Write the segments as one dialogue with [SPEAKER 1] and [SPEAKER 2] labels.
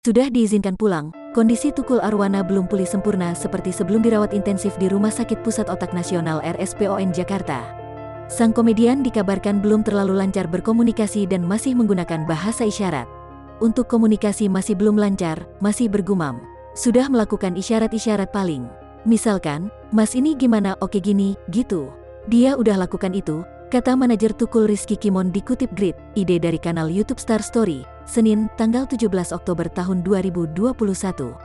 [SPEAKER 1] Sudah diizinkan pulang, kondisi Tukul Arwana belum pulih sempurna seperti sebelum dirawat intensif di Rumah Sakit Pusat Otak Nasional RSPON Jakarta. Sang komedian dikabarkan belum terlalu lancar berkomunikasi dan masih menggunakan bahasa isyarat. Untuk komunikasi masih belum lancar, masih bergumam. Sudah melakukan isyarat-isyarat paling. Misalkan, "Mas ini gimana, oke gini, gitu." Dia udah lakukan itu, kata manajer Tukul Rizky Kimon dikutip Grid, ide dari kanal YouTube Star Story, Senin, tanggal 17 Oktober tahun 2021.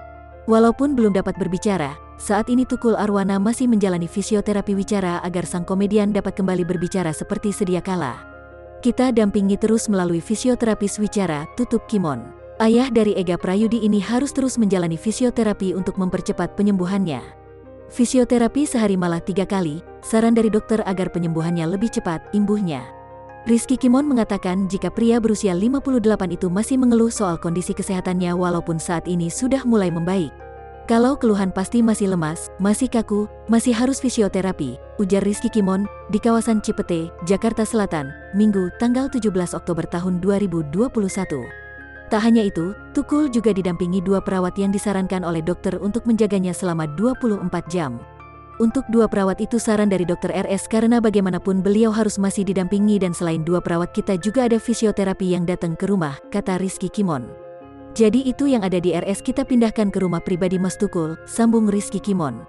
[SPEAKER 1] Walaupun belum dapat berbicara, saat ini Tukul Arwana masih menjalani fisioterapi wicara agar sang komedian dapat kembali berbicara seperti sedia kala. "Kita dampingi terus melalui fisioterapis wicara," tutup Kimon. Ayah dari Ega Prayudi ini harus terus menjalani fisioterapi untuk mempercepat penyembuhannya. Fisioterapi sehari malah 3 kali, saran dari dokter agar penyembuhannya lebih cepat, imbuhnya. Rizky Kimon mengatakan jika pria berusia 58 itu masih mengeluh soal kondisi kesehatannya walaupun saat ini sudah mulai membaik. "Kalau keluhan pasti masih lemas, masih kaku, masih harus fisioterapi," ujar Rizky Kimon di kawasan Cipete, Jakarta Selatan, Minggu, tanggal 17 Oktober tahun 2021. Tak hanya itu, Tukul juga didampingi 2 perawat yang disarankan oleh dokter untuk menjaganya selama 24 jam. Untuk 2 perawat itu saran dari dokter RS karena bagaimanapun beliau harus masih didampingi dan selain 2 perawat kita juga ada fisioterapi yang datang ke rumah, kata Rizky Kimon. "Jadi itu yang ada di RS kita pindahkan ke rumah pribadi Mas Tukul," sambung Rizky Kimon.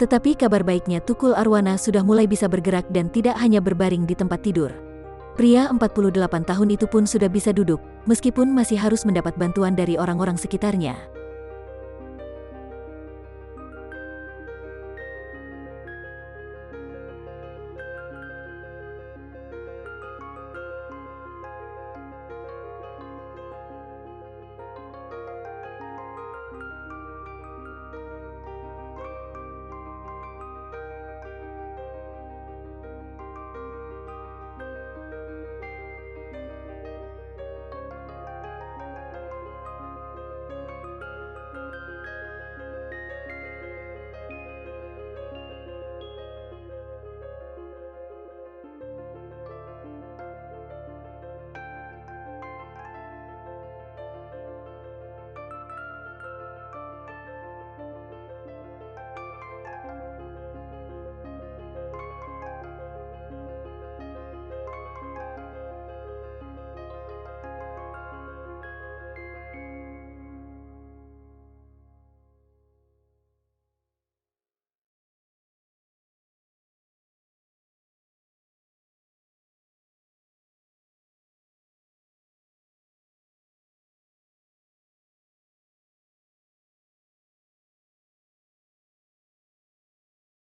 [SPEAKER 1] Tetapi kabar baiknya Tukul Arwana sudah mulai bisa bergerak dan tidak hanya berbaring di tempat tidur. Pria 48 tahun itu pun sudah bisa duduk, meskipun masih harus mendapat bantuan dari orang-orang sekitarnya.